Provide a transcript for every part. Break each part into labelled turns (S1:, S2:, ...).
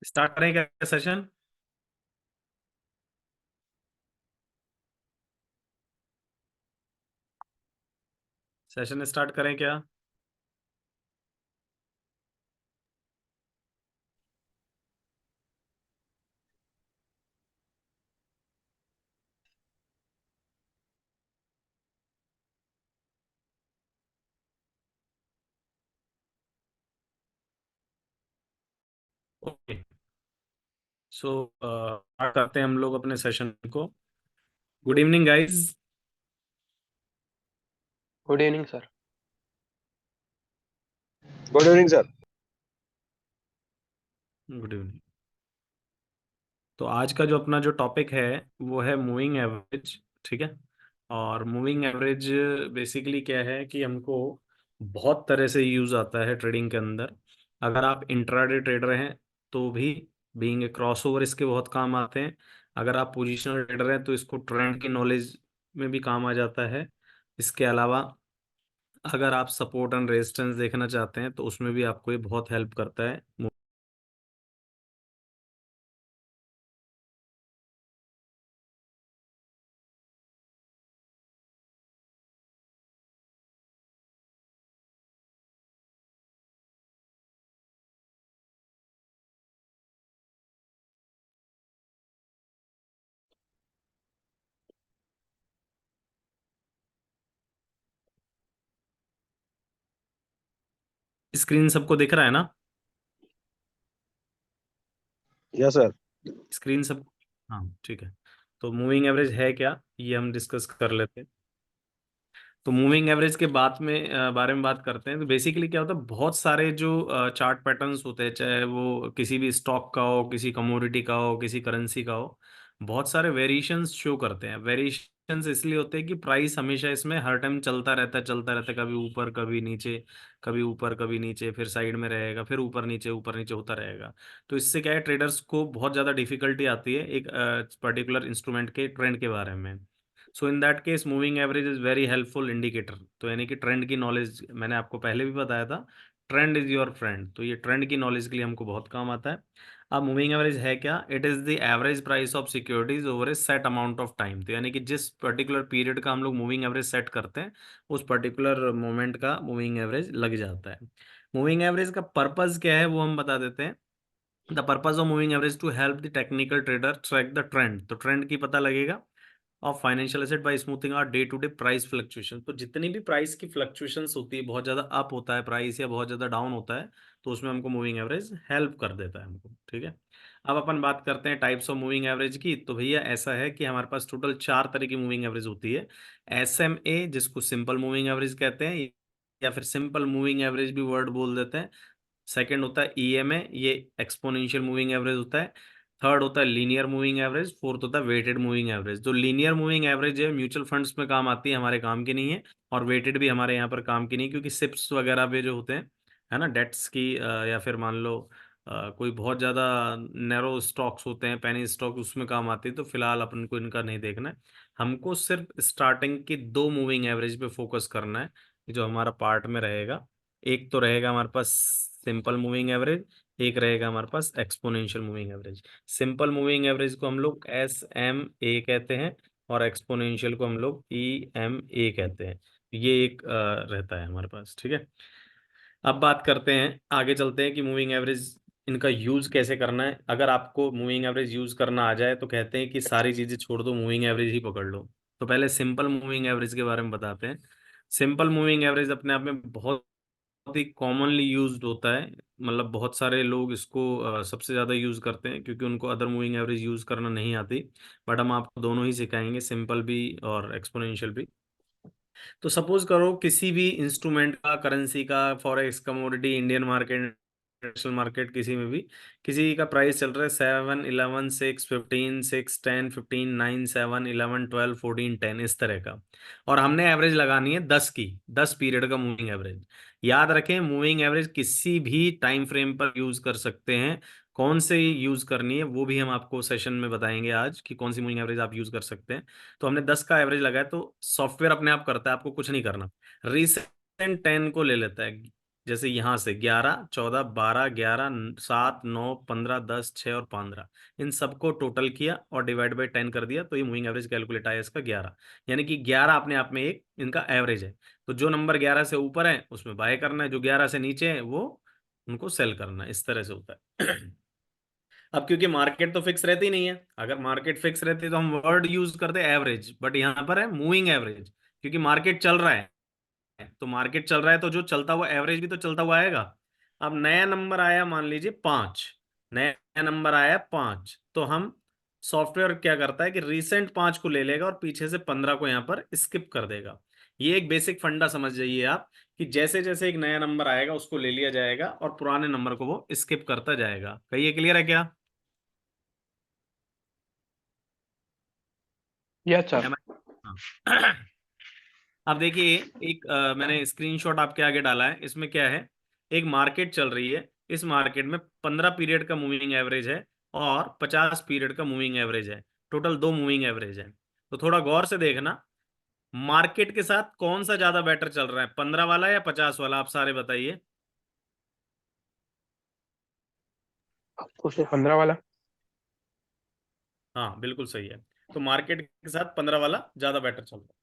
S1: Start करें क्या session? Session start करें क्या? ओके, सो स्टार्ट करते हैं हम लोग अपने सेशन को। Good evening guys.
S2: Good evening sir.
S3: Good evening sir.
S1: Good evening. तो आज का जो अपना जो टॉपिक है वो है मूविंग एवरेज। ठीक है। और मूविंग एवरेज बेसिकली क्या है कि हमको बहुत तरह से यूज आता है ट्रेडिंग के अंदर। अगर आप इंट्राडे ट्रेडर हैं तो भी बीइंग ए क्रॉसओवर इसके बहुत काम आते हैं। अगर आप पोजिशनल ट्रेडर हैं तो इसको ट्रेंड की नॉलेज में भी काम आ जाता है। इसके अलावा अगर आप सपोर्ट एंड रेजिस्टेंस देखना चाहते हैं तो उसमें भी आपको ये बहुत हेल्प करता है। स्क्रीन सबको दिख रहा है ना?
S3: Yes sir.
S1: स्क्रीन सब। हाँ ठीक है। तो मूविंग एवरेज है क्या, ये हम डिस्कस कर लेते हैं। तो मूविंग एवरेज के बाद में बारे में बात करते हैं। तो बेसिकली क्या होता है, बहुत सारे जो चार्ट पैटर्न्स होते हैं, चाहे वो किसी भी स्टॉक का हो, किसी कमोडिटी का हो, किसी करेंसी का हो, बहुत सारे वेरिएशंस शो करते हैं। वेरिएशंस इसलिए होते हैं कि प्राइस हमेशा इसमें हर टाइम चलता रहता है, चलता रहता है, कभी ऊपर कभी नीचे, कभी ऊपर कभी नीचे, फिर साइड में रहेगा, फिर ऊपर नीचे होता रहेगा। तो इससे क्या है, ट्रेडर्स को बहुत ज़्यादा डिफिकल्टी आती है एक पर्टिकुलर इंस्ट्रूमेंट के ट्रेंड के बारे में। So in that case moving average is very helpful indicator. तो यानी कि ट्रेंड की नॉलेज, मैंने आपको पहले भी बताया था, ट्रेंड इज योर फ्रेंड। तो ये ट्रेंड की नॉलेज के लिए हमको बहुत काम आता है। अब मूविंग एवरेज है क्या? It is the average price of securities over A set amount of time. तो यानी कि जिस पर्टिकुलर पीरियड का हम लोग मूविंग एवरेज सेट करते हैं, उस पर्टिकुलर मोमेंट का मूविंग एवरेज लग जाता है। मूविंग एवरेज का पर्पज क्या है वो हम बता देते हैं। The purpose of moving average to help the technical trader track the trend. तो ट्रेंड की पता लगेगा of financial asset by smoothing out day to day price fluctuation. तो जितनी भी प्राइस की फ्लक्चुएशंस होती है, बहुत ज़्यादा अप होता है प्राइस या बहुत ज़्यादा डाउन होता है, तो उसमें हमको मूविंग एवरेज हेल्प कर देता है हमको। ठीक है। अब अपन बात करते हैं टाइप्स ऑफ मूविंग एवरेज की। तो भैया ऐसा है कि हमारे पास टोटल 4 तरह की मूविंग एवरेज होती है। SMA, जिसको सिंपल मूविंग एवरेज कहते हैं, या फिर सिंपल मूविंग एवरेज भी वर्ड बोल देते हैं। सेकंड होता है EMA, ये एक्सपोनेंशियल मूविंग एवरेज होता है। थर्ड होता है लीनियर मूविंग एवरेज। फोर्थ होता है वेटेड मूविंग एवरेज। जो लीनियर मूविंग एवरेज है म्यूचुअल फंड्स में काम आती है, हमारे काम की नहीं है। और वेटेड भी हमारे यहाँ पर काम की नहीं, क्योंकि सिप्स वगैरह पे जो होते हैं, है ना, डेट्स की या फिर मान लो कोई बहुत ज़्यादा नैरो स्टॉक्स होते हैं, पेनी स्टॉक, उसमें काम आती है। तो फिलहाल अपन को इनका नहीं देखना है। हमको सिर्फ स्टार्टिंग की 2 मूविंग एवरेज पे फोकस करना है, जो हमारा पार्ट में रहेगा। एक तो रहेगा हमारे पास सिंपल मूविंग एवरेज, एक रहेगा हमारे पास exponential moving average. Simple moving average को हम लोग SMA कहते हैं, और एक्सपोनेंशियल को हम लोग EMA कहते हैं। ये एक रहता है हमारे पास। ठीक है। अब बात करते हैं, आगे चलते हैं कि मूविंग एवरेज इनका यूज कैसे करना है। अगर आपको मूविंग एवरेज यूज करना आ जाए तो कहते हैं कि सारी चीजें छोड़ दो, मूविंग एवरेज ही पकड़ लो। तो पहले सिंपल मूविंग एवरेज के बारे में बताते हैं। सिंपल मूविंग एवरेज अपने आप में बहुत ही कॉमनली यूज्ड होता है। मतलब बहुत सारे लोग इसको सबसे ज़्यादा यूज़ करते हैं, क्योंकि उनको अदर मूविंग एवरेज यूज़ करना नहीं आती। बट हम आपको दोनों ही सिखाएंगे, सिंपल भी और एक्सपोनेंशियल भी। तो सपोज करो किसी भी इंस्ट्रूमेंट का, करेंसी का, forex, commodity, Indian market, international market, किसी में भी किसी का प्राइस चल रहा है 7, 11, 6, 15, 16, 10, 15, 9, 7, 11, 12, 14, 10 इस तरह का, और हमने एवरेज लगानी है 10 की, 10 पीरियड का मूविंग एवरेज। याद रखें, मूविंग एवरेज किसी भी टाइम फ्रेम पर यूज कर सकते हैं। कौन से यूज करनी है वो भी हम आपको सेशन में बताएंगे आज, कि कौन सी मूविंग एवरेज आप यूज कर सकते हैं। तो हमने 10 का एवरेज लगाया, तो सॉफ्टवेयर अपने आप करता है, आपको कुछ नहीं करना। रिसेंट 10 को ले लेता है, जैसे यहां से 11, 14, 12, 11, 7, 9, 15, 10, 6 और 15, इन सबको टोटल किया और डिवाइड बाई 10 कर दिया, तो ये मूविंग एवरेज कैलकुलेट आया इसका 11। यानी कि 11 अपने आप में एक इनका एवरेज है। तो जो नंबर 11 से ऊपर है उसमें बाय करना है, जो 11 से नीचे है वो उनको सेल करना है। इस तरह से होता है। अब क्योंकि मार्केट तो फिक्स रहती नहीं है, अगर मार्केट फिक्स रहती तो हम वर्ड यूज करते एवरेज, बट यहाँ पर है मूविंग एवरेज, क्योंकि मार्केट चल रहा है। तो मार्केट चल रहा है तो जो चलता हुआ एवरेज भी तो चलता हुआ आएगा। अब नया नंबर आया, मान लीजिए 5, नया नंबर आया 5, तो हम सॉफ्टवेयर क्या करता है कि रिसेंट 5 को ले लेगा और पीछे से 15 को यहाँ पर स्किप कर देगा। ये एक बेसिक फंडा समझ जाइए आप, कि जैसे जैसे एक नया नंबर आएगा उसको ले लिया जाएगा और पुराने नंबर को वो स्किप करता जाएगा। कहिए, क्लियर है क्या?
S3: Yes sir.
S1: Am I- हाँ। अब देखिए, एक मैंने स्क्रीनशॉट आपके आगे डाला है, इसमें क्या है, एक मार्केट चल रही है। इस मार्केट में 15 पीरियड का मूविंग एवरेज है और 50 पीरियड का मूविंग एवरेज है। टोटल दो मूविंग एवरेज है। तो थोड़ा गौर से देखना, मार्केट के साथ कौन सा ज्यादा बेटर चल रहा है, 15 वाला या 50 वाला, आप सारे बताइए।
S3: आपको से 15 वाला।
S1: हाँ बिल्कुल सही है। तो मार्केट के साथ 15 वाला ज्यादा बेटर चल रहा है।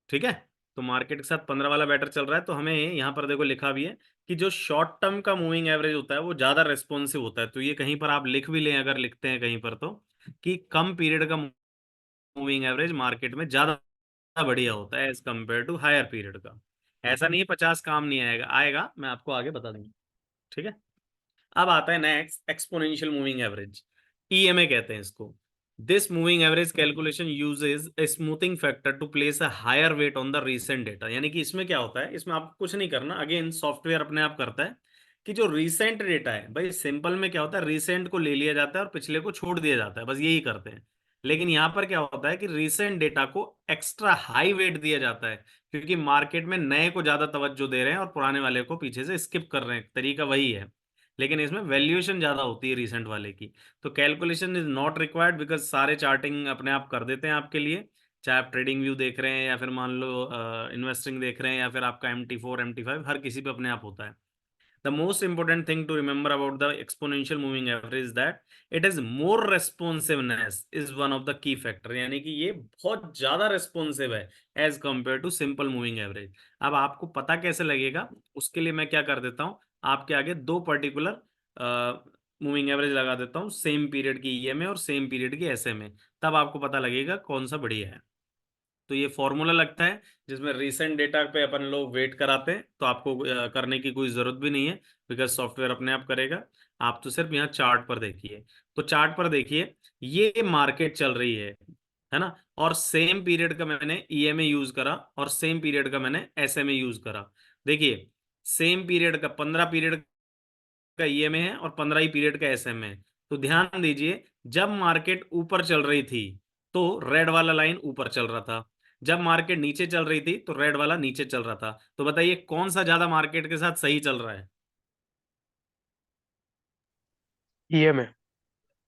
S1: ठीक है। तो मार्केट के साथ 15 वाला बेटर चल रहा है, तो हमें यहाँ पर देखो लिखा भी है कि जो शॉर्ट टर्म का मूविंग एवरेज होता है वो ज्यादा रेस्पॉन्सिव होता है। तो ये कहीं पर आप लिख भी लें, अगर लिखते हैं कहीं पर, तो कि कम पीरियड का मूविंग एवरेज मार्केट में ज्यादा बढ़िया होता है as compare to higher period का। ऐसा नहीं है 50 काम नहीं आएगा, आएगा, मैं आपको आगे बता दूंगा। ठीक है। अब आता है next, exponential moving average, EMA कहते हैं इसको। This moving average calculation uses a smoothing factor to place a higher weight on the recent data. यानी कि इसमें क्या होता है, इसमें आपको कुछ नहीं करना, अगेन सॉफ्टवेयर अपने आप करता है, कि जो रीसेंट डेटा है, भाई सिंपल में क्या होता है, रीसेंट को ले लिया जाता है और पिछले को छोड़ दिया जाता है, बस यही करते हैं। लेकिन यहाँ पर क्या होता है कि रीसेंट डेटा को एक्स्ट्रा हाई वेट दिया जाता है, क्योंकि मार्केट में नए को ज्यादा तवज्जो दे रहे हैं और पुराने वाले को पीछे से स्किप कर रहे हैं, तरीका वही है। लेकिन इसमें वैल्यूएशन ज्यादा होती है रिसेंट वाले की। तो calculation is not required, because सारे चार्टिंग अपने आप कर देते हैं आपके लिए। चाहे आप ट्रेडिंग व्यू देख रहे हैं या फिर मान लो इन्वेस्टिंग देख रहे हैं या फिर आपका MT4 MT5, हर किसी पे अपने आप होता है। The most important thing to remember about the exponential moving average is that it is more responsiveness is one of the key factor। यानी कि ये बहुत ज्यादा रेस्पॉन्सिव है as compare to simple moving average. अब आपको पता कैसे लगेगा, उसके लिए मैं क्या कर देता हूँ, आपके आगे दो पर्टिकुलर मूविंग एवरेज लगा देता हूँ, सेम पीरियड की ईएमए और सेम पीरियड की एसएमए, तब आपको पता लगेगा कौन सा बढ़िया है। तो ये फॉर्मूला लगता है जिसमें रिसेंट डेटा पे अपन लोग वेट कराते हैं, तो आपको करने की कोई जरूरत भी नहीं है, बिकॉज सॉफ्टवेयर अपने आप करेगा। आप तो सिर्फ यहाँ चार्ट पर देखिए। तो चार्ट पर देखिए, ये मार्केट चल रही है ना, और सेम पीरियड का मैंने ईएमए यूज करा और सेम पीरियड का मैंने एसएमए यूज करा। देखिए, सेम पीरियड का 15 पीरियड का ईएमए है और 15 ही पीरियड का एसएमए है। तो ध्यान दीजिए, जब मार्केट ऊपर चल रही थी तो रेड वाला लाइन ऊपर चल रहा था, जब मार्केट नीचे चल रही थी तो रेड वाला नीचे चल रहा था। तो बताइए कौन सा ज्यादा मार्केट के साथ सही चल रहा है?
S3: ईएमए।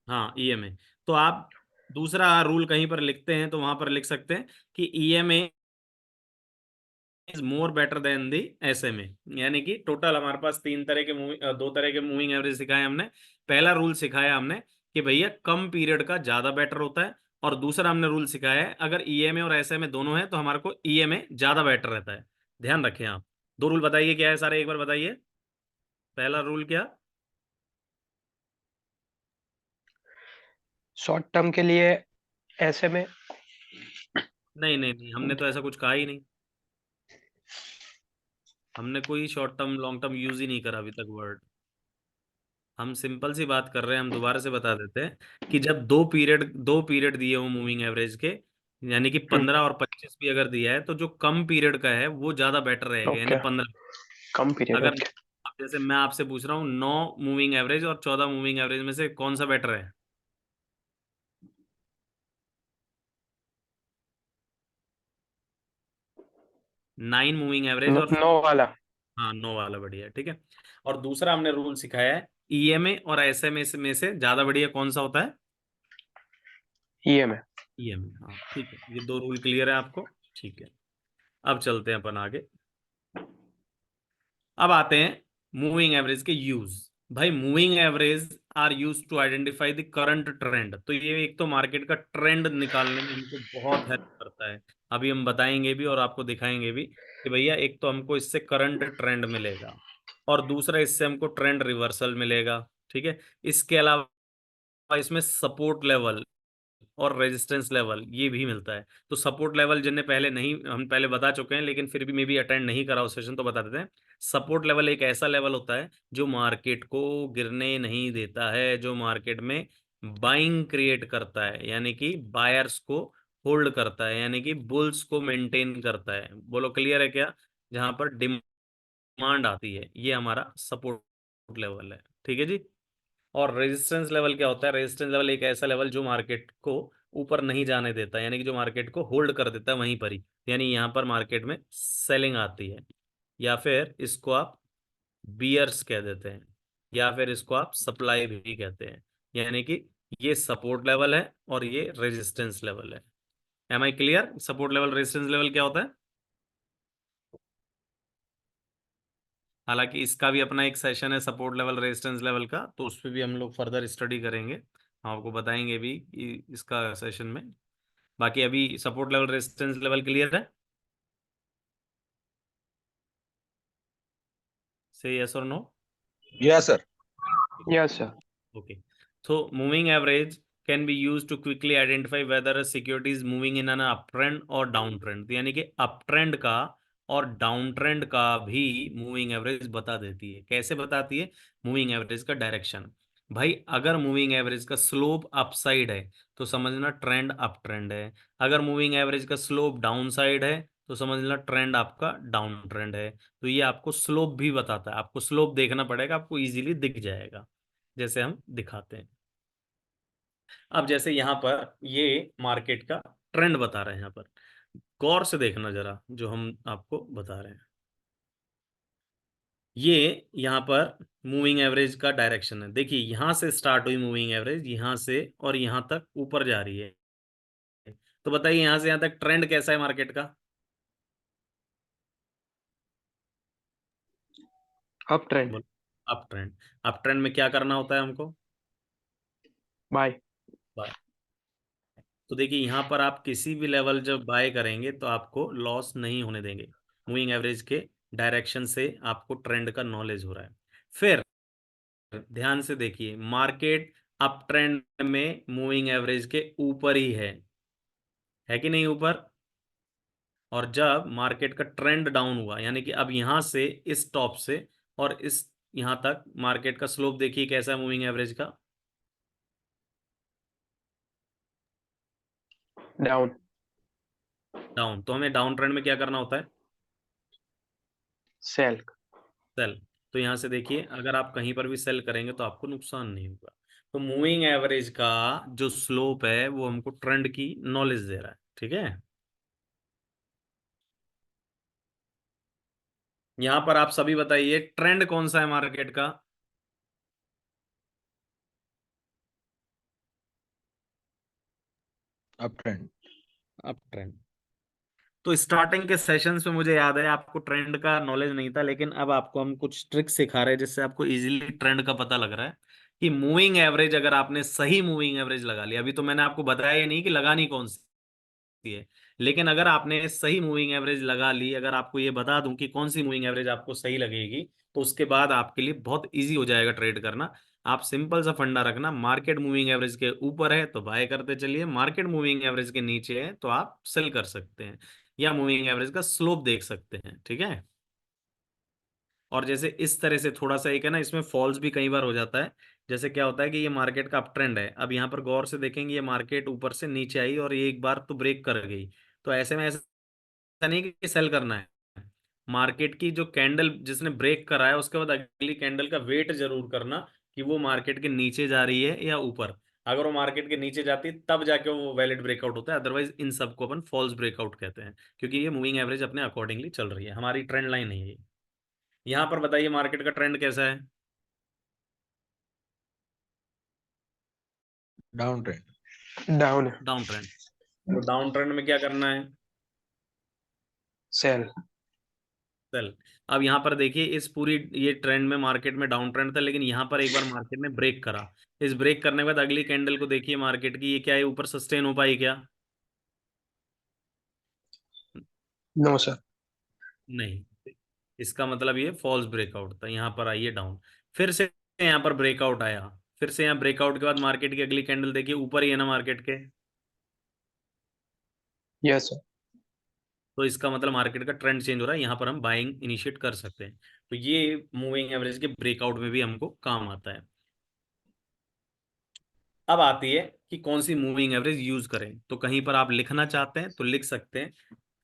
S1: हाँ, ईएमए। तो आप दूसरा रूल कहीं पर लिखते हैं तो वहां पर लिख सकते हैं कि EMA is more better than the SMA. यानी कि टोटल हमारे पास तीन तरह के मूविंग, दो तरह के मूविंग एवरेज सिखाए हमने। पहला रूल सिखाया हमने कि भैया कम पीरियड का ज्यादा बेटर होता है, और दूसरा हमने रूल सिखाया है अगर ईएमए और एसएमए दोनों है तो हमारे को ईएमए ज्यादा बेटर रहता है। ध्यान रखें आप। दो रूल बताइए क्या है सारे, एक बार बताइए। पहला रूल क्या?
S3: शॉर्ट टर्म के लिए ऐसे में।
S1: नहीं नहीं नहीं, हमने तो ऐसा कुछ कहा ही नहीं। हमने कोई short term long term use ही नहीं करा अभी तक वर्ड। हम सिंपल सी बात कर रहे हैं, हम दोबारा से बता देते हैं कि जब दो पीरियड दिए हो मूविंग एवरेज के, यानी कि 15 और 25 भी अगर दिया है, तो जो कम पीरियड का है वो ज्यादा बेटर रहेगा, यानी
S3: ओके,
S1: 15।
S3: कम पीरियड,
S1: अगर
S3: ओके।
S1: अब जैसे मैं आपसे पूछ रहा हूँ 9 मूविंग एवरेज और 14 मूविंग एवरेज में से कौन सा बेटर है? 9 मूविंग एवरेज और
S3: 9 वाला।
S1: हाँ 9 वाला बढ़िया है, ठीक है। और दूसरा हमने रूल सिखाया है, ईएमए और एसएमए में से ज्यादा बढ़िया कौन सा होता है?
S3: ईएमए।
S1: ईएमए, हाँ ठीक है, ये दो रूल क्लियर है आपको। ठीक है, अब चलते हैं अपन आगे। अब आते हैं मूविंग एवरेज के यूज। भाई moving average are use to identify the current trend. तो ये एक तो मार्केट का ट्रेंड निकालने में हमको बहुत हेल्प करता है। अभी हम बताएंगे भी और आपको दिखाएंगे भी कि भैया एक तो हमको इससे करंट ट्रेंड मिलेगा, और दूसरा इससे हमको ट्रेंड रिवर्सल मिलेगा, ठीक है। इसके अलावा इसमें सपोर्ट लेवल और रेजिस्टेंस लेवल ये भी मिलता है। तो सपोर्ट लेवल जिनने पहले नहीं, हम पहले बता चुके हैं लेकिन फिर भी मे भी अटेंड नहीं करा उस सेशन, तो बता देते हैं। सपोर्ट लेवल एक ऐसा लेवल होता है जो मार्केट को गिरने नहीं देता है, जो मार्केट में बाइंग क्रिएट करता है, यानी कि बायर्स को होल्ड करता है, यानी कि बुल्स को मेंटेन करता है। बोलो क्लियर है क्या? जहां पर डिमांड आती है, ये हमारा सपोर्ट लेवल है, ठीक है जी। और रेजिस्टेंस लेवल क्या होता है? रेजिस्टेंस लेवल एक ऐसा लेवल जो मार्केट को ऊपर नहीं जाने देता, यानी कि जो मार्केट को होल्ड कर देता है वहीं पर ही, यानी यहाँ पर मार्केट में सेलिंग आती है, या फिर इसको आप बियर्स कह देते हैं, या फिर इसको आप सप्लाई भी कहते हैं। यानी कि ये सपोर्ट लेवल है और ये रेजिस्टेंस लेवल है। Am I clear? Support level resistance level क्या होता है? हालांकि इसका भी अपना एक सेशन है सपोर्ट लेवल रेजिस्टेंस लेवल का, तो उस पर भी हम लोग फर्दर स्टडी करेंगे, हम आपको बताएंगे भी कि इसका सेशन में। बाकी अभी support level resistance level clear है? से यस और no?
S2: Yes sir.
S3: Yes sir.
S1: Okay. So moving average can be used to quickly identify whether a security is moving in an uptrend और downtrend। तो यानी कि अपट्रेंड का और down trend का भी मूविंग एवरेज बता देती है। कैसे बताती है? मूविंग एवरेज का डायरेक्शन। भाई अगर मूविंग एवरेज का स्लोप अपसाइड है तो समझना ट्रेंड अप ट्रेंड है। अगर मूविंग एवरेज का स्लोप डाउन साइड है तो समझना ट्रेंड आपका डाउन ट्रेंड है। तो ये आपको स्लोप भी बताता है, आपको स्लोप देखना पड़ेगा, आपको इजीली दिख जाएगा जैसे हम दिखाते हैं। अब जैसे यहाँ पर ये मार्केट का ट्रेंड बता रहे हैं, यहाँ पर गौर से देखना जरा जो हम आपको बता रहे हैं। ये यहाँ पर मूविंग एवरेज का डायरेक्शन है। देखिए यहाँ से स्टार्ट हुई मूविंग एवरेज, यहाँ से और यहाँ तक ऊपर जा रही है। तो बताइए यहाँ से यहाँ तक ट्रेंड कैसा है मार्केट का?
S3: Up trend.
S1: बोलो। Up trend. अप ट्रेंड में क्या करना होता है हमको?
S3: बाय।
S1: बाय। तो देखिए यहाँ पर आप किसी भी लेवल जब बाय करेंगे तो आपको लॉस नहीं होने देंगे। मूविंग एवरेज के डायरेक्शन से आपको ट्रेंड का नॉलेज हो रहा है। फिर ध्यान से देखिए, मार्केट अप ट्रेंड में मूविंग एवरेज के ऊपर ही है कि नहीं ऊपर? और जब मार्केट का ट्रेंड डाउन हुआ, यानी कि अब यहां से इस टॉप से और इस यहां तक मार्केट का स्लोप देखिए कैसा है मूविंग एवरेज का?
S3: डाउन।
S1: डाउन। तो हमें डाउन ट्रेंड में क्या करना होता है?
S3: सेल।
S1: सेल। तो यहां से देखिए अगर आप कहीं पर भी सेल करेंगे तो आपको नुकसान नहीं होगा। तो मूविंग एवरेज का जो स्लोप है वो हमको ट्रेंड की नॉलेज दे रहा है, ठीक है। यहां पर आप सभी बताइए ट्रेंड कौन सा है मार्केट का?
S2: Up trend.
S1: Up trend. तो स्टार्टिंग के सेशंस में मुझे याद है आपको ट्रेंड का नॉलेज नहीं था, लेकिन अब आपको हम कुछ ट्रिक्स सिखा रहे हैं जिससे आपको इजीली ट्रेंड का पता लग रहा है कि मूविंग एवरेज, अगर आपने सही मूविंग एवरेज लगा लिया, अभी तो मैंने आपको बताया ही नहीं कि लगानी कौन सी है, लेकिन अगर आपने सही मूविंग एवरेज लगा ली, अगर आपको ये बता दूं कि कौन सी मूविंग एवरेज आपको सही लगेगी, तो उसके बाद आपके लिए बहुत इजी हो जाएगा ट्रेड करना। आप सिंपल सा फंडा रखना, मार्केट मूविंग एवरेज के ऊपर है तो बाय करते चलिए, मार्केट मूविंग एवरेज के नीचे है तो आप सेल कर सकते हैं, या मूविंग एवरेज का स्लोप देख सकते हैं, ठीक है। और जैसे इस तरह से थोड़ा सा एक है ना, इसमें फॉल्स भी कई बार हो जाता है। जैसे क्या होता है कि ये मार्केट का अप ट्रेंड है, अब यहाँ पर गौर से देखेंगे ये मार्केट ऊपर से नीचे आई और ये एक बार तो ब्रेक कर गई। तो ऐसे में ऐसा नहीं कि सेल करना है, मार्केट की जो कैंडल जिसने ब्रेक करा है उसके बाद अगली कैंडल का वेट जरूर करना कि वो मार्केट के नीचे जा रही है या ऊपर। अगर वो मार्केट के नीचे जाती है तब जाके वो वैलिड ब्रेकआउट होता है, अदरवाइज इन सबको अपन फॉल्स ब्रेकआउट कहते हैं, क्योंकि ये मूविंग एवरेज अपने अकॉर्डिंगली चल रही है, हमारी ट्रेंड लाइन नहीं है ये। यहाँ पर बताइए मार्केट का ट्रेंड कैसा है?
S2: Down trend.
S3: डाउन है।
S1: Down trend. तो डाउन ट्रेंड में क्या करना है?
S3: सेल।
S1: चल, अब यहाँ पर देखिए इस पूरी ये ट्रेंड में मार्केट में डाउन ट्रेंड था, लेकिन यहाँ पर एक बार मार्केट ने ब्रेक करा। इस ब्रेक करने के बाद अगली कैंडल को देखिए मार्केट की, ये क्या है, ऊपर सस्टेन हो पाई क्या?
S3: No sir.
S1: नहीं। इसका मतलब ये फॉल्स ब्रेकआउट था, यहाँ पर आइए डाउन, फिर से यहाँ पर ब्रेकआउट आया, फिर से यहाँ ब्रेकआउट के बाद मार्केट की अगली कैंडल देखिए ऊपर ही है ना मार्केट के।
S3: Yes sir.
S1: तो इसका मतलब मार्केट का ट्रेंड चेंज हो रहा है, यहाँ पर हम बाइंग इनिशिएट कर सकते हैं। तो ये मूविंग एवरेज के ब्रेकआउट में भी हमको काम आता है। अब आती है कि कौन सी मूविंग एवरेज यूज करें, तो कहीं पर आप लिखना चाहते हैं तो लिख सकते हैं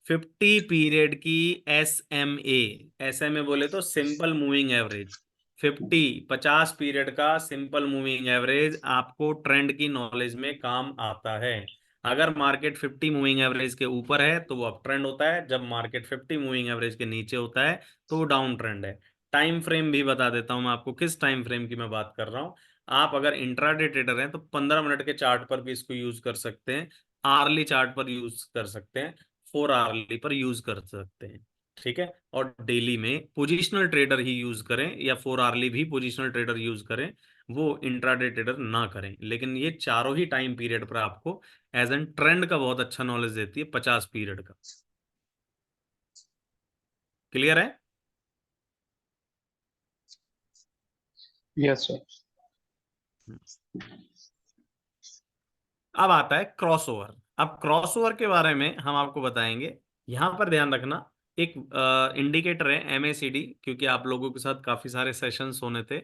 S1: 50 पीरियड की एस एम ए बोले तो सिंपल मूविंग एवरेज। 50 पीरियड का सिंपल मूविंग एवरेज आपको ट्रेंड की नॉलेज में काम आता है। अगर मार्केट 50 मूविंग एवरेज के ऊपर है तो वो अप ट्रेंड होता है, जब मार्केट 50 मूविंग एवरेज के नीचे होता है तो वो डाउन ट्रेंड है। टाइम फ्रेम भी बता देता हूं मैं आपको, किस टाइम फ्रेम की मैं बात कर रहा हूं। आप अगर इंट्राडे ट्रेडर हैं तो 15 मिनट के चार्ट पर भी इसको यूज कर सकते हैं, आर्ली चार्ट पर यूज कर सकते हैं, 4 आवर्ली पर यूज कर सकते हैं। ठीक है, और डेली में पोजिशनल ट्रेडर ही यूज करें या 4 आवर्ली भी पोजिशनल ट्रेडर यूज करें, वो इंट्राडे ट्रेडर ना करें। लेकिन ये चारों ही टाइम पीरियड पर आपको एज एन ट्रेंड का बहुत अच्छा नॉलेज देती है, 50 पीरियड का। क्लियर है?
S3: Yes sir.
S1: अब आता है क्रॉसओवर। अब क्रॉसओवर के बारे में हम आपको बताएंगे। यहां पर ध्यान रखना, एक इंडिकेटर है एमएसीडी, क्योंकि आप लोगों के साथ काफी सारे सेशंस होने थे,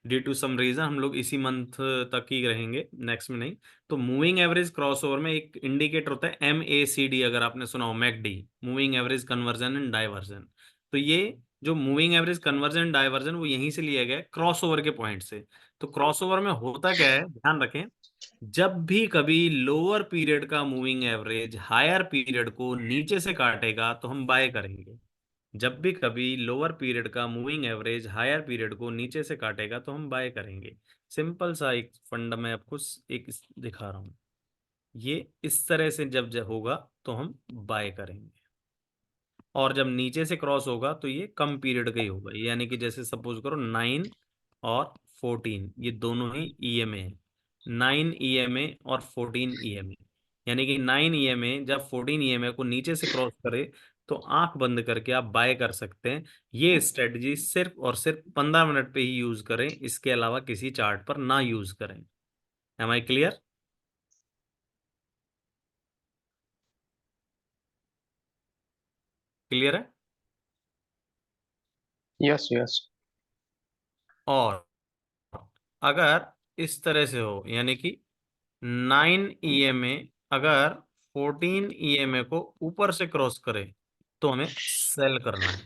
S1: ड्यू टू सम रीजन हम लोग इसी मंथ तक ही रहेंगे, नेक्स्ट में नहीं। तो मूविंग एवरेज क्रॉसओवर में एक इंडिकेटर होता है एमएसीडी, अगर आपने सुना हो, McD, moving average conversion and diversion. तो ये जो मूविंग एवरेज कन्वर्जन डाइवर्जन वो यहीं से लिया गया है क्रॉसओवर के पॉइंट से। तो क्रॉसओवर में होता क्या है, ध्यान रखें, जब भी कभी लोअर पीरियड का मूविंग एवरेज हायर पीरियड को नीचे से काटेगा तो हम बाय करेंगे। जब भी कभी लोअर पीरियड का मूविंग एवरेज हायर पीरियड को नीचे से काटेगा तो हम बाय करेंगे। सिंपल सा एक फंडा मैं आपको दिखा रहा हूं, ये इस तरह से जब होगा तो हम बाय करेंगे, और जब नीचे से क्रॉस होगा तो ये कम पीरियड का ही होगा। यानी कि जैसे सपोज करो 9 और 14 ये दोनों ही ईएमए है, 9 ईएमए और 14 ईएमए। यानी कि 9 ईएमए जब 14 ईएमए को नीचे से क्रॉस करे तो आंख बंद करके आप बाय कर सकते हैं। ये स्ट्रेटजी सिर्फ और सिर्फ 15 मिनट पे ही यूज करें, इसके अलावा किसी चार्ट पर ना यूज करें। Am I clear? क्लियर है?
S3: Yes yes.
S1: और अगर इस तरह से हो, यानी कि 9 ईएमए अगर 14 ईएमए को ऊपर से क्रॉस करे तो हमें सेल करना है।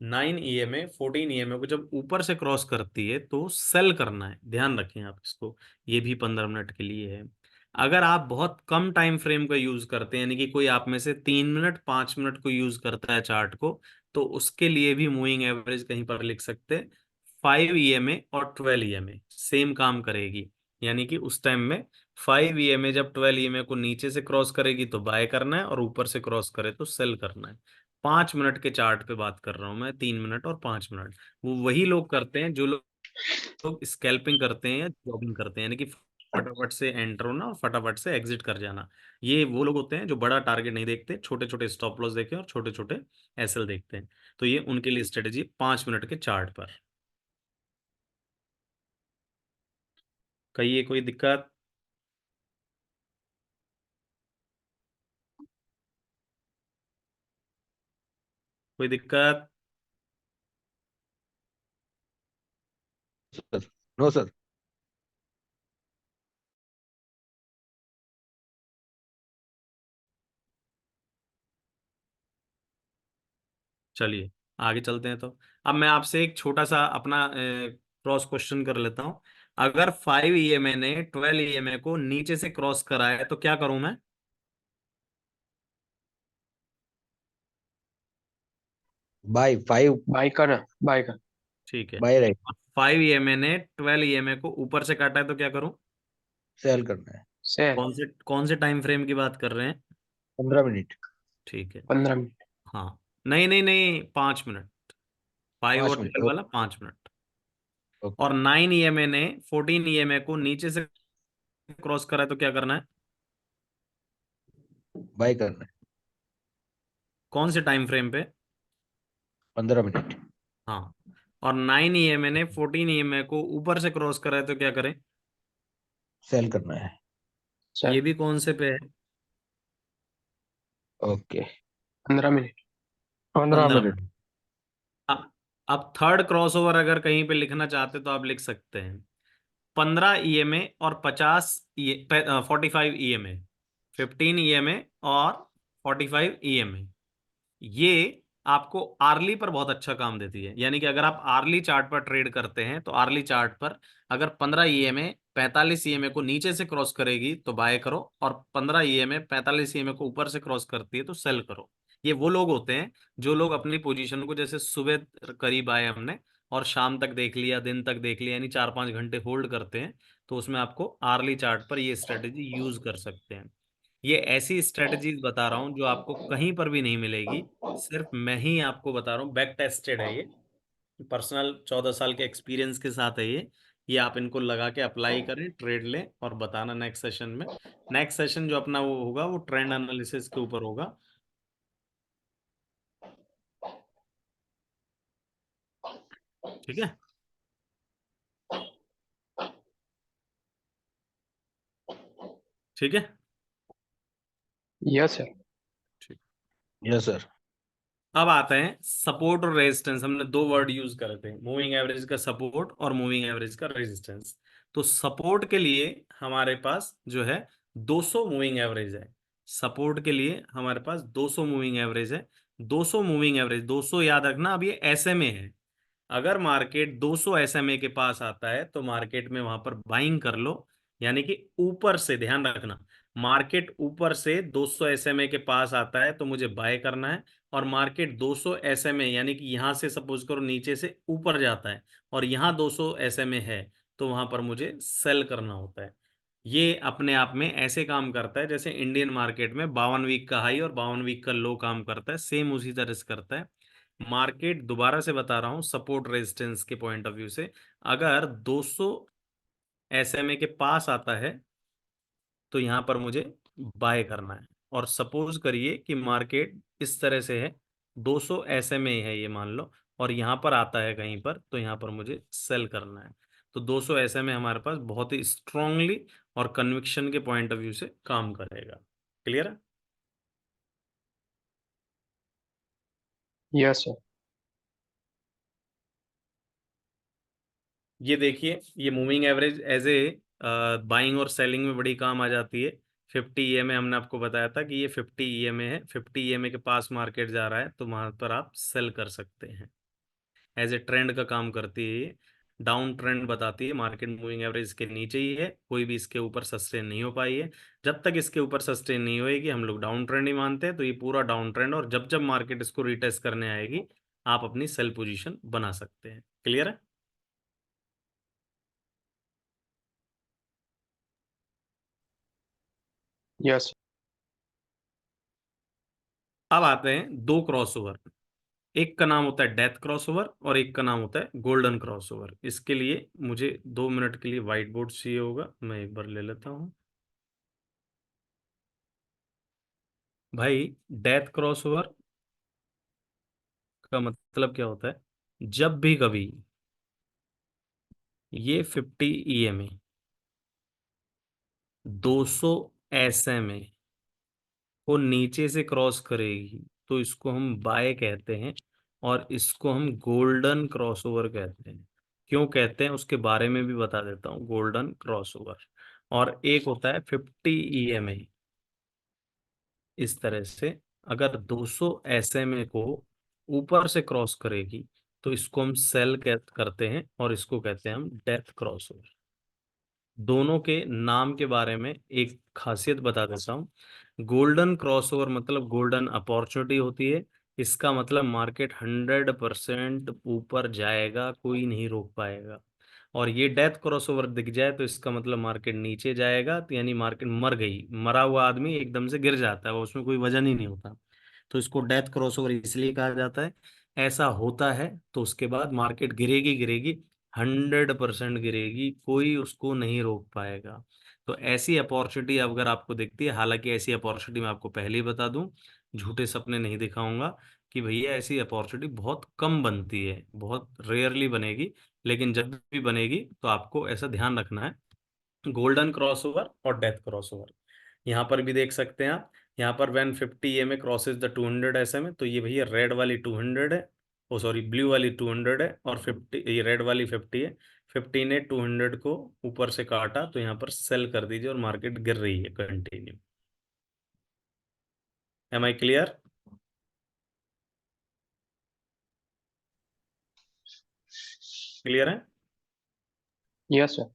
S1: 9 ईएमए 14 ईएमए को जब ऊपर से क्रॉस करती है तो सेल करना है, ध्यान रखें आप इसको। ये भी 15 मिनट के लिए है। अगर आप बहुत कम टाइम फ्रेम का यूज करते हैं, यानी कि कोई आप में से 3 मिनट 5 मिनट को यूज करता है चार्ट को, तो उसके लिए भी मूविंग एवरेज कहीं पर लिख सकते हैं। 5 ईएमए और 12 ईएमए सेम काम करेगी, यानी कि उस टाइम में 5 ईएमए जब 12 ईएमए को नीचे से क्रॉस करेगी तो बाय करना है, और ऊपर से क्रॉस करे तो सेल करना है। 5 मिनट के चार्ट पे बात कर रहा हूं मैं, 3 मिनट और 5 मिनट। वो वही लोग करते हैं जो लोग स्कैल्पिंग करते हैं या जॉबिंग करते हैं, यानी कि फटाफट से एंटर होना और फटाफट से एग्जिट कर जाना। ये वो लोग होते हैं जो बड़ा टारगेट नहीं देखते, छोटे छोटे स्टॉप लॉस देखे और छोटे छोटे एसएल देखते हैं। तो ये उनके लिए स्ट्रेटेजी 5 मिनट के चार्ट पर। कहिए कोई दिक्कत? कोई दिक्कत?
S2: sir. No, sir.
S1: चलिए आगे चलते हैं। तो अब मैं आपसे एक छोटा सा अपना क्रॉस क्वेश्चन कर लेता हूं। अगर 5 EMA ने 12 EMA को नीचे से क्रॉस करा है तो क्या करूं मैं?
S2: Buy 5.
S3: बाय का
S1: ठीक है।
S2: Buy right.
S1: 5 EMA ने 12 EMA को ऊपर से काटा है तो क्या करूं?
S2: Sell करना है.
S3: सेल।
S1: कौन से टाइम फ्रेम की बात कर रहे हैं?
S2: 15 मिनट.
S1: ठीक है।
S3: 15 मिनट।
S1: हाँ, नहीं नहीं नहीं, 5 मिनट। 5 और
S2: 5 मिनट.
S1: 12 वाला 5 मिनट।
S2: ओके.
S1: और 9 EMA ने 14 EMA को नीचे से क्रॉस करा है तो क्या करना है?
S2: बाय करना है.
S1: कौन से टाइम फ्रेम पे?
S2: 15 मिनट.
S1: हाँ। और 9 EMA ने 14 EMA को ऊपर से क्रॉस करा है तो क्या करें?
S2: सेल करना है.
S1: ये
S3: सेल।
S1: भी कौन से पे है?
S2: ओके.
S3: 15 मिनट।
S2: पंद्रह
S1: 15 मिनट।
S2: मिनट
S1: अब अब थर्ड क्रॉसओवर अगर कहीं पे लिखना चाहते तो आप लिख सकते हैं। 15 EMA और 45 EMA, 15 EMA और 45 EMA, ये आपको आर्ली पर बहुत अच्छा काम देती है। यानी कि अगर आप आर्ली चार्ट पर ट्रेड करते हैं तो आर्ली चार्ट पर अगर 15 EMA 45 EMA को नीचे से क्रॉस करेगी तो बाय करो, और 15 EMA 45 EMA को ऊपर से क्रॉस करती है तो सेल करो। ये वो लोग होते हैं जो लोग अपनी पोजीशन को जैसे सुबह करीब आए हमने और शाम तक देख लिया, दिन तक देख लिया, यानी 4-5 घंटे होल्ड करते हैं, तो उसमें आपको आर्ली चार्ट पर ये स्ट्रेटेजी यूज कर सकते हैं। ये ऐसी स्ट्रेटजीज बता रहा हूं जो आपको कहीं पर भी नहीं मिलेगी, सिर्फ मैं ही आपको बता रहा हूँ। बैक टेस्टेड है ये, पर्सनल 14 साल के एक्सपीरियंस के साथ है ये आप इनको लगा के अप्लाई करें, ट्रेड लें और बताना नेक्स्ट सेशन में। नेक्स्ट सेशन जो अपना वो होगा वो ट्रेंड एनालिसिस के ऊपर होगा। ठीक है। ठीक है।
S3: Yes sir.
S1: ठीक।
S2: Yes sir.
S1: अब आते हैं सपोर्ट और रेजिस्टेंस। हमने दो वर्ड यूज करे थे, मूविंग एवरेज का सपोर्ट और मूविंग एवरेज का रेजिस्टेंस। तो सपोर्ट के लिए हमारे पास जो है 200 मूविंग एवरेज है। सपोर्ट के लिए हमारे पास 200 मूविंग एवरेज है। 200 मूविंग एवरेज, 200 याद रखना। अब ये SMA है। अगर मार्केट 200 SMA के पास आता है तो मार्केट में वहां पर बाइंग कर लो। यानी कि ऊपर से, ध्यान रखना, मार्केट ऊपर से 200 SMA के पास आता है तो मुझे बाय करना है। और मार्केट 200 SMA यानी कि यहां से सपोज करो नीचे से ऊपर जाता है और यहाँ 200 SMA है तो वहां पर मुझे सेल करना होता है। ये अपने आप में ऐसे काम करता है जैसे इंडियन मार्केट में 52 वीक का हाई और 52 वीक का लो काम करता है, सेम उसी तरह से करता है मार्केट। दोबारा से बता रहा हूं सपोर्ट रेजिस्टेंस के पॉइंट ऑफ व्यू से, अगर 200 SMA के पास आता है तो यहां पर मुझे बाय करना है। और सपोज करिए कि मार्केट इस तरह से है, 200 SMA है ये मान लो, और यहां पर आता है कहीं पर तो यहां पर मुझे सेल करना है। तो 200 SMA हमारे पास बहुत ही स्ट्रांगली और कन्विक्शन के पॉइंट ऑफ व्यू से काम करेगा। क्लियर है?
S3: Yes sir.
S1: ये देखिए, ये moving average as a buying और सेलिंग में बड़ी काम आ जाती है। 50 EMA हमने आपको बताया था कि ये 50 EMA है, 50 EMA के पास मार्केट जा रहा है तो वहां पर आप सेल कर सकते हैं। एज ए ट्रेंड का काम करती है ये, डाउन ट्रेंड बताती है। मार्केट मूविंग एवरेज के नीचे ही है, कोई भी इसके ऊपर सस्टेन नहीं हो पाई है। जब तक इसके ऊपर सस्टेन नहीं होएगी हम लोग डाउन ट्रेंड ही मानते हैं। तो ये पूरा डाउन ट्रेंड, और जब जब मार्केट इसको रिटेस्ट करने आएगी आप अपनी सेल पोजीशन बना सकते हैं। क्लियर है?
S3: यस।
S1: अब आते हैं दो क्रॉसओवर। एक का नाम होता है डेथ क्रॉसओवर और एक का नाम होता है गोल्डन क्रॉसओवर। इसके लिए मुझे 2 मिनट के लिए व्हाइट बोर्ड चाहिए होगा, मैं एक बार ले लेता हूं। भाई, डेथ क्रॉसओवर का मतलब क्या होता है? जब भी कभी ये 50 EMA 200 SMA को नीचे से क्रॉस करेगी तो इसको हम बाय कहते हैं, और इसको हम गोल्डन क्रॉसओवर कहते हैं। क्यों कहते हैं उसके बारे में भी बता देता हूँ, गोल्डन क्रॉसओवर। और एक होता है 50 EMA। इस तरह से अगर 200 SMA को ऊपर से क्रॉस करेगी तो इसको हम सेल करते हैं और इसको कहते हैं हम डेथ क्रॉसओवर। दोनों के नाम के बारे में एक खासियत बता देता हूँ। गोल्डन क्रॉसओवर मतलब गोल्डन अपॉर्चुनिटी होती है। इसका मतलब मार्केट 100% ऊपर जाएगा, कोई नहीं रोक पाएगा। और ये डेथ क्रॉसओवर दिख जाए तो इसका मतलब मार्केट नीचे जाएगा, तो यानी मार्केट मर गई। मरा हुआ आदमी एकदम से गिर जाता है, वो उसमें कोई वजन ही नहीं होता। तो इसको डेथ क्रॉसओवर इसलिए कहा जाता है। ऐसा होता है तो उसके बाद मार्केट गिरेगी गिरेगी, 100% गिरेगी, कोई उसको नहीं रोक पाएगा। तो ऐसी अपॉर्चुनिटी अगर आपको दिखती है, हालांकि ऐसी अपॉर्चुनिटी मैं आपको पहले ही बता दूं, झूठे सपने नहीं दिखाऊंगा कि भैया ऐसी अपॉर्चुनिटी बहुत कम बनती है, बहुत रेयरली बनेगी। लेकिन जब भी बनेगी तो आपको ऐसा ध्यान रखना है, गोल्डन क्रॉसओवर और डेथ क्रॉसओवर। यहाँ पर भी देख सकते हैं आप, यहाँ पर when 50 EMA crosses the 200 SMA, तो ये भैया रेड वाली 200 है, ओ सॉरी ब्लू वाली 200 है, और 50 ये रेड वाली 50 है। 50 ने 200 को ऊपर से काटा तो यहाँ पर सेल कर दीजिए और मार्केट गिर रही है continue. Am I clear? Clear है?
S3: Yes sir.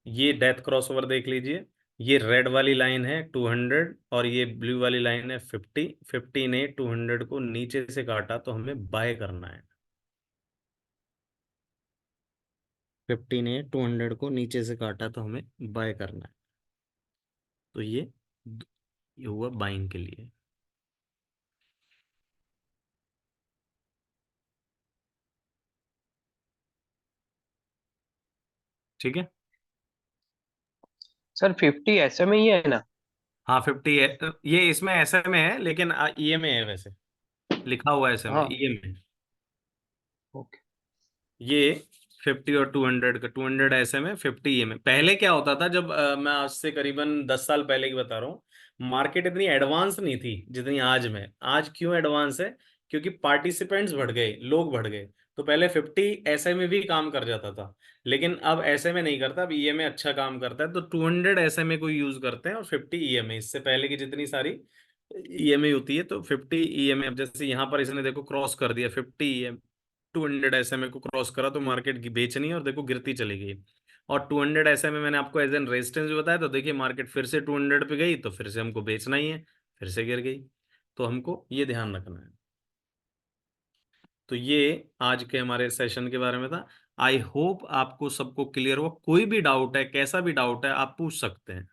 S1: ये डेथ क्रॉसओवर देख लीजिए, ये रेड वाली लाइन है 200 और ये ब्लू वाली लाइन है 50। 50 ने 200 को नीचे से काटा तो हमें बाय करना है। 50 ने 200 को नीचे से काटा तो हमें बाय करना है। तो ये हुआ बाइंग के लिए। ठीक है।
S3: सर 50 ऐसे में ही है ना?
S1: हाँ 50 है, ये इसमें SMA है लेकिन EMA है वैसे, लिखा हुआ है SMA,
S3: हाँ।
S1: EMA।
S3: ओके।
S1: ये 50 और 200 का, 200 SMA, 50 EMA। पहले क्या होता था, जब मैं आज से करीबन 10 साल पहले की बता रहा हूँ, मार्केट इतनी एडवांस नहीं थी जितनी आज में। आज क्यों एडवांस है? क्योंकि पार्टिसिपेंट्स बढ़ गए, लोग बढ़ गए। तो पहले 50 SMA भी काम कर जाता था, लेकिन अब SMA नहीं करता, अब EMA अच्छा काम करता है। तो 200 SMA को यूज करते हैं और 50 EMA, इससे पहले की जितनी सारी EMA होती है तो 50 EMA। अब जैसे यहाँ पर इसने देखो क्रॉस कर दिया 50 200 SMA को क्रॉस करा तो मार्केट की बेचनी है और देखो गिरती चली गई। और 200 SMA मैंने आपको एज एन रेजिस्टेंस भी बताया, तो देखिए मार्केट फिर से 200 पे गई तो फिर से हमको बेचना ही है, फिर से गिर गई। तो हमको ये ध्यान रखना है। तो ये आज के हमारे सेशन के बारे में था। आई होप आपको सबको क्लियर हो। कोई भी डाउट है, कैसा भी डाउट है, आप पूछ सकते हैं।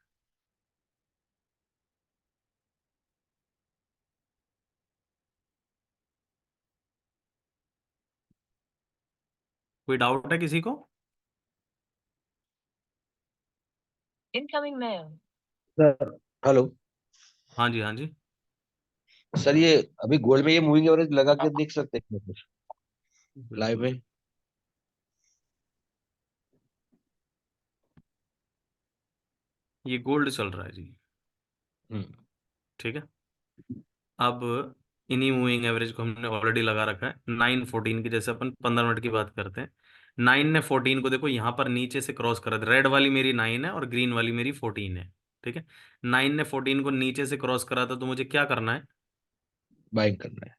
S1: कोई डाउट है किसी को?
S4: Incoming mail.
S2: Sir hello.
S1: हाँ जी, हाँ जी।
S2: सर ये अभी गोल्ड में ये मूविंग एवरेज लगा के देख सकते हैं कुछ लाइव
S1: बिल्कुल।
S2: में?
S1: ये गोल्ड चल रहा है जी।
S2: हम्म।
S1: ठीक है। अब इन्हीं मूविंग एवरेज को हमने ऑलरेडी लगा रखा है 9-14 की, जैसे अपन 15 मिनट की बात करते हैं। 9 ने 14 को देखो यहाँ पर नीचे से क्रॉस करा, रेड वाली मेरी 9 है और ग्रीन वाली मेरी 14 है। ठीक है। 9 ने 14 को नीचे से क्रॉस करा था तो मुझे क्या करना है?
S2: बाइंग करना है।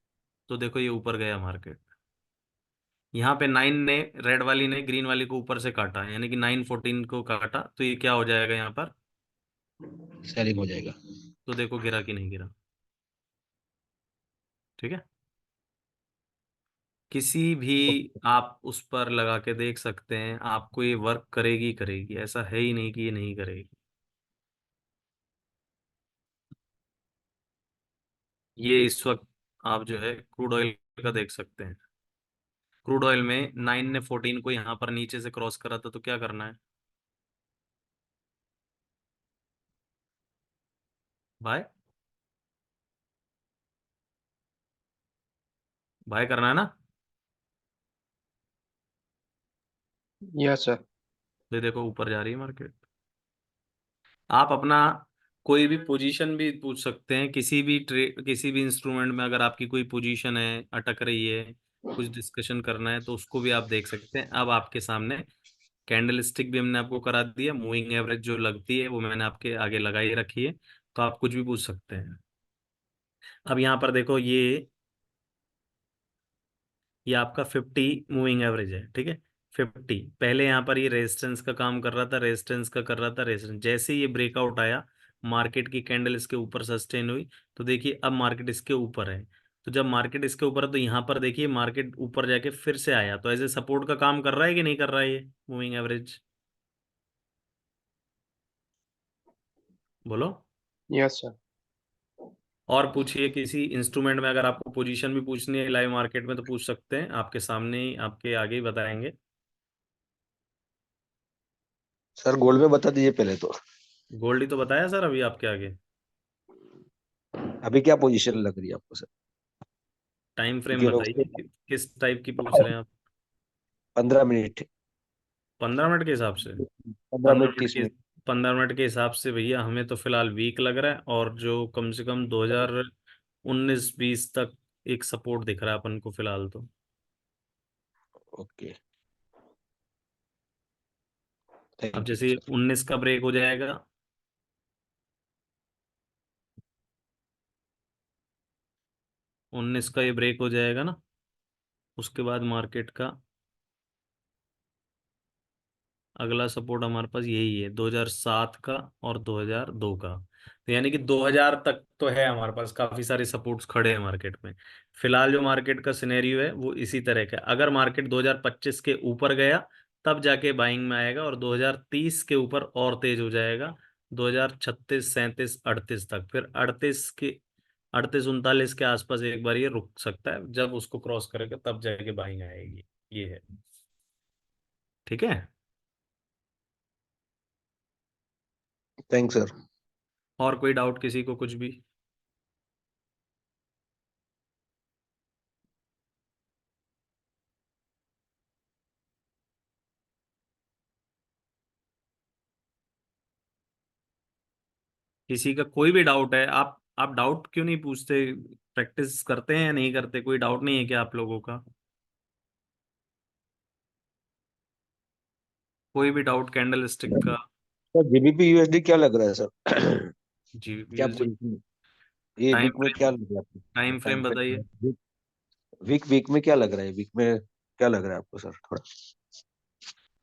S1: तो देखो ये ऊपर गया मार्केट। यहाँ पे 9 ने, रेड वाली ने ग्रीन वाली को ऊपर से काटा, यानी कि 9-14 को काटा तो ये क्या हो जाएगा यहाँ पर?
S2: सेलिंग हो जाएगा।
S1: तो देखो गिरा कि नहीं गिरा। ठीक है। किसी भी आप उस पर लगा के देख सकते हैं, आपको ये वर्क करेगी करेगी, ऐसा है ही नहीं कि ये नहीं करेगी। ये इस वक्त आप जो है क्रूड ऑयल का देख सकते हैं। क्रूड ऑयल में 9 ने 14 को यहाँ पर नीचे से क्रॉस करा था तो क्या करना है? बाय, बाय करना है ना?
S3: Yes sir.
S1: तो ये देखो ऊपर जा रही है मार्केट। आप अपना कोई भी पोजीशन भी पूछ सकते हैं, किसी भी ट्रेड, किसी भी इंस्ट्रूमेंट में अगर आपकी कोई पोजीशन है अटक रही है, कुछ डिस्कशन करना है तो उसको भी आप देख सकते हैं। अब आपके सामने कैंडल स्टिक भी हमने आपको करा दिया, मूविंग एवरेज जो लगती है वो मैंने आपके आगे लगाई रखी है, तो आप कुछ भी पूछ सकते हैं। अब यहाँ पर देखो, ये आपका 50 मूविंग एवरेज है, ठीक है। 50 पहले यहाँ पर ये रेजिस्टेंस का काम कर रहा था, रेजिस्टेंस का कर रहा था, रेजिस्टेंस जैसे ही ये ब्रेकआउट आया, मार्केट की कैंडल इसके ऊपर सस्टेन हुई, तो देखिए अब मार्केट इसके ऊपर है। तो जब मार्केट इसके ऊपर है तो यहाँ पर देखिए मार्केट ऊपर जाके फिर से आया, तो ऐसे सपोर्ट का काम कर रहा है कि नहीं कर रहा है ये मूविंग एवरेज? बोलो।
S3: Yes sir.
S1: और पूछिए, किसी इंस्ट्रूमेंट में अगर आपको पोजीशन भी पूछनी है लाइव मार्केट में तो पूछ सकते हैं, आपके सामने ही आपके आगे ही बताएंगे।
S2: सर गोल्ड में बता दीजिए पहले तो।
S1: गोल्ड ही तो बताया सर अभी आपके आगे।
S2: अभी क्या पोजीशन लग रही है आपको सर?
S1: टाइम फ्रेम
S2: क्योंकि लोग
S1: बताइए किस टाइप की पूछ रहे हैं आप?
S2: 15 मिनट,
S1: 15 मिनट के हिसाब से?
S2: 15 मिनट,
S1: पंद्रह मिनट
S2: 30 मिनट।
S1: के 15 मिनट के हिसाब से भैया हमें तो फिलहाल वीक लग रहा है, और जो कम से कम 2019-20 तक एक सपोर्ट दिख रहा है अपन को फिलहाल तो।
S2: ओके,
S1: अब
S2: थैंक यू
S1: जैसे
S2: सर।
S1: 19 का ब्रेक हो जाएगा, 19 का ये ब्रेक हो जाएगा ना, उसके बाद मार्केट का अगला सपोर्ट हमारे पास यही है, 2007 का और 2002 का। तो यानी कि 2000 तक तो है हमारे पास, काफी सारे सपोर्ट्स खड़े हैं मार्केट में। फिलहाल जो मार्केट का सिनेरियो है वो इसी तरह का है। अगर मार्केट 2025 के ऊपर गया तब जाके बाइंग में आएगा, और 2030 के ऊपर और तेज हो जाएगा, 2036, 37, 38 तक। फिर 38 39 के आसपास एक बार ये रुक सकता है, जब उसको क्रॉस करेगा तब जाके बाइंग आएगी। ये है, ठीक है।
S2: Thanks sir.
S1: और कोई डाउट किसी को कुछ भी? किसी का कोई भी डाउट है, आप डाउट क्यों नहीं पूछते? प्रैक्टिस करते हैं या नहीं करते? कोई डाउट नहीं है क्या आप लोगों का? कोई भी डाउट कैंडल स्टिक का?
S2: सर जीबीपी यूएसडी क्या लग रहा है सर?
S1: जी
S2: क्या
S1: यूएसडी।
S2: पोजीशन? ये
S1: टाइम
S2: वीक में
S1: फ्रेम,
S2: क्या लग रहा है आपको?
S1: टाइम
S2: टाइम
S1: फ्रेम बताइए।
S2: फ्रेम वीक वीक में क्या लग रहा है? वीक में क्या लग रहा है आपको सर थोड़ा?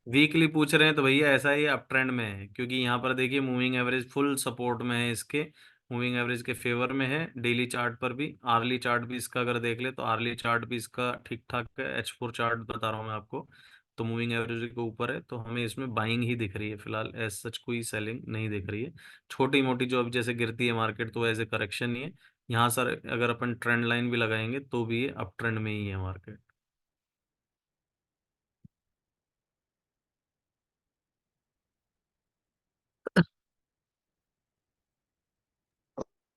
S1: वीकली पूछ रहे हैं तो भैया ऐसा ही अप ट्रेंड में है, क्योंकि यहाँ पर देखिए मूविंग एवरेज फुल सपोर्ट में है इसके, मूविंग एवरेज के फेवर में है। डेली चार्ट पर भी, आर्ली चार्ट भी इसका अगर देख ले तो आर्ली चार्ट भी इसका ठीक ठाक है। H4 चार्ट बता रहा हूँ मैं आपको, तो मूविंग एवरेज के ऊपर है, तो हमें इसमें बाइंग ही दिख रही है फिलहाल, एज सच कोई सेलिंग नहीं दिख रही है। छोटी मोटी जो अब जैसे गिरती है मार्केट तो एज ए करेक्शन ही है। यहाँ सर अगर अपन ट्रेंड लाइन भी लगाएंगे तो भी ये अप ट्रेंड में ही है मार्केट।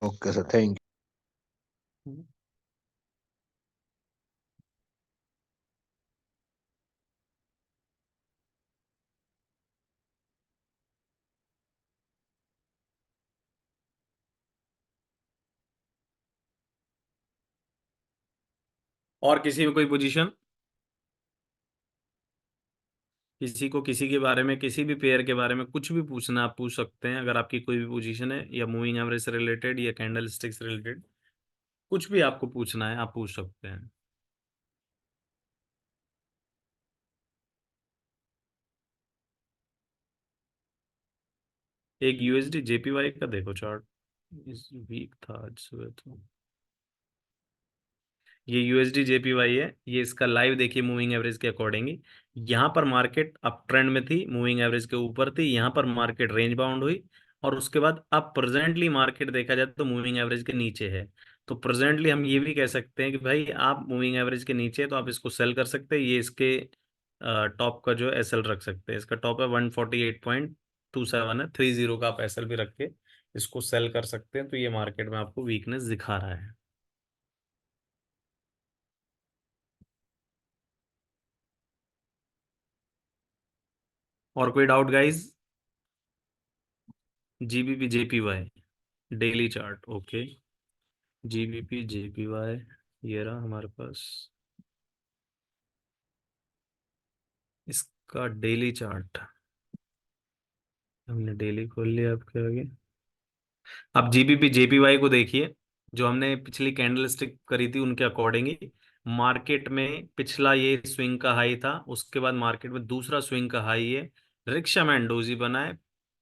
S2: ओके सर, थैंक
S1: और किसी में कोई पोजीशन? किसी को किसी के बारे में, किसी भी पेयर के बारे में कुछ भी पूछना आप पूछ सकते हैं, अगर आपकी कोई भी पोजीशन है या मूविंग एवरेज से रिलेटेड या कैंडल स्टिक से रिलेटेड, कुछ भी आपको पूछना है आप पूछ सकते हैं। एक यूएसडी जेपीवाई का देखो चार्ट, इस वीक था आज सुबह तो। ये यूएसडी जेपीवाई है, ये इसका लाइव देखिए मूविंग एवरेज के अकॉर्डिंग। यहाँ पर मार्केट अप ट्रेंड में थी, मूविंग एवरेज के ऊपर थी, यहाँ पर मार्केट रेंज बाउंड हुई, और उसके बाद अब प्रेजेंटली मार्केट देखा जाए तो मूविंग एवरेज के नीचे है। तो प्रेजेंटली हम ये भी कह सकते हैं कि भाई आप मूविंग एवरेज के नीचे है तो आप इसको सेल कर सकते हैं। ये इसके टॉप का जो एसएल रख सकते हैं, इसका टॉप है 148.27 है, 30 का आप एसएल भी रख के इसको सेल कर सकते हैं। तो ये मार्केट में आपको वीकनेस दिखा रहा है। और कोई doubt guys? GBP JPY daily chart, okay. GBP JPY ये रहा हमारे पास। इसका डेली चार्ट हमने डेली खोल लिया आपके आगे। अब जीबीपी जेपीवाई को देखिए, जो हमने पिछली कैंडल स्टिक करी थी उनके अकॉर्डिंग ही मार्केट में पिछला ये स्विंग का हाई था, उसके बाद मार्केट में दूसरा स्विंग का हाई है, रिक्शा मैन डोजी बना है,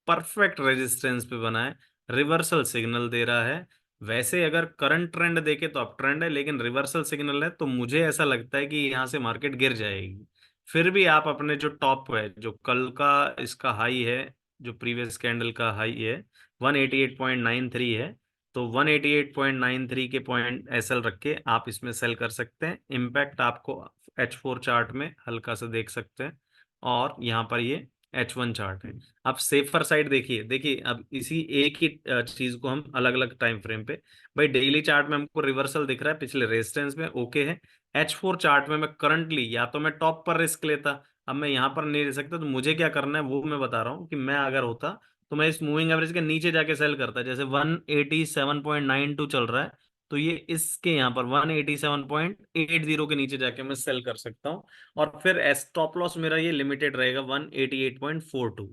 S1: परफेक्ट रेजिस्टेंस पे बना है, रिवर्सल सिग्नल दे रहा है। वैसे अगर करंट ट्रेंड देखे तो अप ट्रेंड है, लेकिन रिवर्सल सिग्नल है, तो मुझे ऐसा लगता है कि यहाँ से मार्केट गिर जाएगी। फिर भी आप अपने जो टॉप है, जो कल का इसका हाई है, जो प्रीवियस कैंडल का हाई है 188.93 है, तो 188.93 के पॉइंट एसएल रख के आप इसमें सेल कर सकते हैं। इम्पैक्ट आपको H4 चार्ट में हल्का सा देख सकते हैं, और यहाँ पर ये H1 चार्ट है। अब सेफर साइड देखिए, देखिए अब इसी एक ही चीज को हम अलग अलग टाइम फ्रेम पे, भाई डेली चार्ट में हमको रिवर्सल दिख रहा है पिछले रेजिस्टेंस में, ओके है। H4 चार्ट में मैं करंटली या तो मैं टॉप पर रिस्क लेता, अब मैं यहाँ पर नहीं ले सकता, तो मुझे क्या करना है वो मैं बता रहा हूँ कि मैं अगर होता तो मैं इस मूविंग एवरेज के नीचे जाके सेल करता। जैसे 187.92 चल रहा है, तो ये इसके यहाँ पर 187.80 के नीचे जाके मैं सेल कर सकता हूँ। और फिर स्टॉप लॉस मेरा ये लिमिटेड रहेगा 188.42,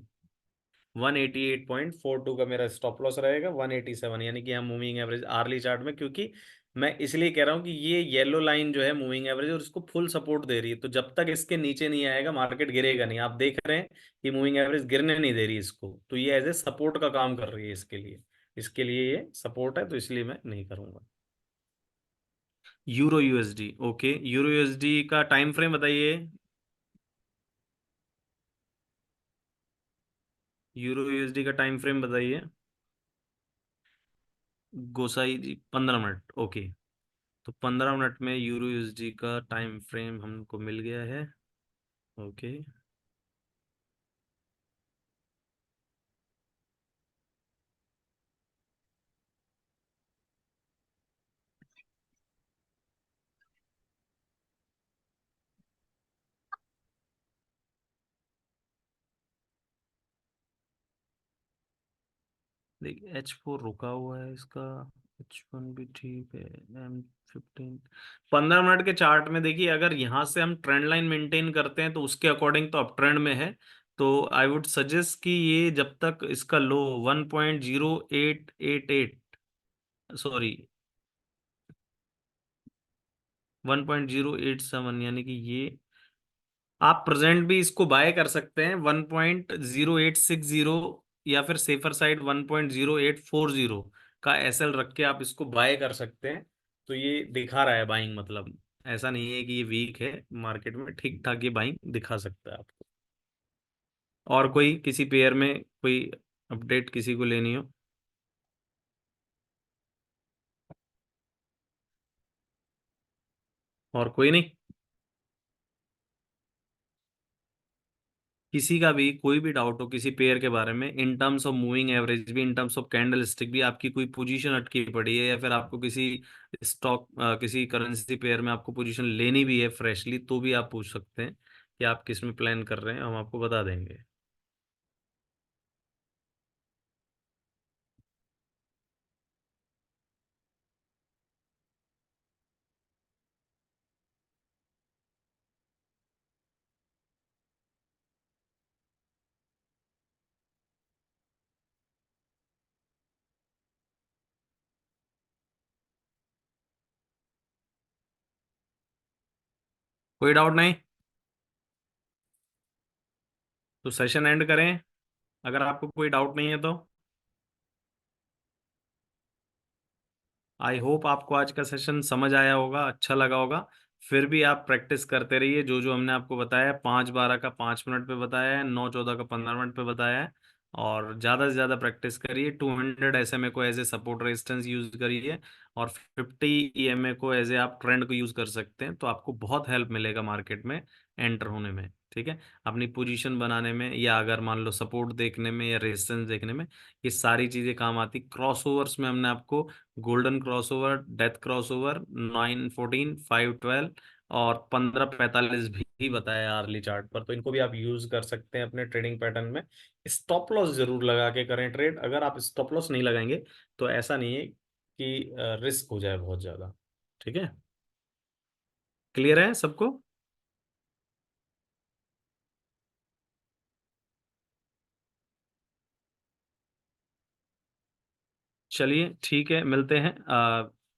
S1: 188.42 का मेरा स्टॉप लॉस रहेगा 187, यानी कि हम मूविंग एवरेज आर्ली चार्ट में, क्योंकि मैं इसलिए कह रहा हूँ कि ये येलो लाइन जो है मूविंग एवरेज और इसको फुल सपोर्ट दे रही है, तो जब तक इसके नीचे नहीं आएगा मार्केट गिरेगा नहीं। आप देख रहे हैं कि मूविंग एवरेज गिरने नहीं दे रही इसको, तो ये एज ए सपोर्ट का काम कर रही है इसके लिए, इसके लिए ये सपोर्ट है, तो इसलिए मैं नहीं करूंगा। Euro USD, okay, euro USD का टाइम फ्रेम बताइए। यूरो यूएसडी का टाइम फ्रेम बताइए गोसाई जी। 15 मिनट, ओके। तो 15 मिनट में यूरो यूएसडी का टाइम फ्रेम हमको मिल गया है, ओके। देखिए H4 रुका हुआ है इसका, H1 भी ठीक है, M15। 15 मिनट के चार्ट में देखिए, अगर यहाँ से हम ट्रेंड लाइन मेंटेन करते हैं तो उसके अकॉर्डिंग तो अप ट्रेंड में है। तो आई वुड सजेस्ट कि ये जब तक इसका लो 1.0888, सॉरी 1.087, यानी कि ये आप प्रेजेंट भी इसको बाय कर सकते हैं 1.0860, या फिर सेफर साइड 1.0840 का एसएल रख के आप इसको बाय कर सकते हैं। तो ये दिखा रहा है बाइंग, मतलब ऐसा नहीं है कि ये वीक है, मार्केट में ठीक ठाक ये बाइंग दिखा सकता है आपको। और कोई किसी पेयर में कोई अपडेट किसी को लेनी हो? और कोई नहीं? किसी का भी कोई भी डाउट हो किसी पेयर के बारे में, in terms of moving average भी, in terms of candlestick भी, आपकी कोई पोजीशन अटकी पड़ी है, या फिर आपको किसी स्टॉक किसी करेंसी पेयर में आपको पोजीशन लेनी भी है फ्रेशली, तो भी आप पूछ सकते हैं कि आप किस में प्लान कर रहे हैं, हम आपको बता देंगे। कोई डाउट नहीं? तो सेशन एंड करें, अगर आपको कोई डाउट नहीं है तो। आई होप आपको आज का सेशन समझ आया होगा, अच्छा लगा होगा। फिर भी आप प्रैक्टिस करते रहिए, जो जो हमने आपको बताया है, 5-12 का 5 मिनट पे बताया है, 9-14 का 15 मिनट पे बताया है। और ज़्यादा से ज़्यादा प्रैक्टिस करिए। 200 SMA को as a support resistance use करिए, और 50 EMA को एज ए आप ट्रेंड को यूज कर सकते हैं, तो आपको बहुत हेल्प मिलेगा मार्केट में एंटर होने में, ठीक है, अपनी पोजीशन बनाने में, या अगर मान लो सपोर्ट देखने में या रेजिस्टेंस देखने में, ये सारी चीज़ें काम आती। क्रॉसओवर्स में हमने आपको गोल्डन क्रॉसओवर, डेथ क्रॉसओवर, 9-14, 5-12 और 15-45 भी बताया अर्ली चार्ट पर, तो इनको भी आप यूज कर सकते हैं अपने ट्रेडिंग पैटर्न में। स्टॉप लॉस जरूर लगा के करें ट्रेड, अगर आप स्टॉप लॉस नहीं लगाएंगे तो ऐसा नहीं है कि रिस्क हो जाए बहुत ज्यादा, ठीक है। क्लियर है सबको? चलिए ठीक है, मिलते हैं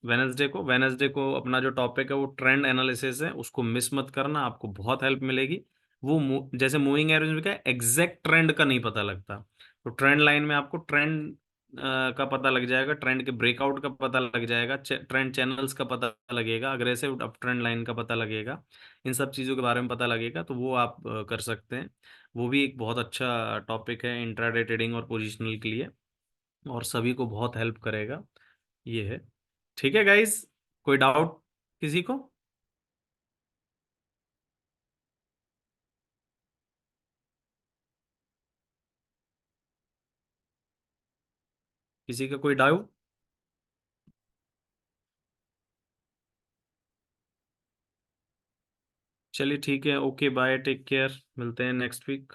S1: वेनसडे को अपना जो टॉपिक है वो ट्रेंड एनालिसिस है, उसको मिस मत करना, आपको बहुत हेल्प मिलेगी। वो जैसे मूविंग एवरेज में क्या एग्जैक्ट ट्रेंड का नहीं पता लगता, तो ट्रेंड लाइन में आपको ट्रेंड का पता लग जाएगा, ट्रेंड के ब्रेकआउट का पता लग जाएगा, ट्रेंड चैनल्स का पता लगेगा, अग्रेसिव अप ट्रेंड लाइन का पता लगेगा, इन सब चीज़ों के बारे में पता लगेगा, तो वो आप कर सकते हैं। वो भी एक बहुत अच्छा टॉपिक है इंट्राडे ट्रेडिंग और पोजिशनल के लिए, और सभी को बहुत हेल्प करेगा। ये है। ठीक है गाइस, कोई डाउट किसी को? किसी का कोई डाउट? चलिए ठीक है, ओके बाय, टेक केयर, मिलते हैं नेक्स्ट वीक।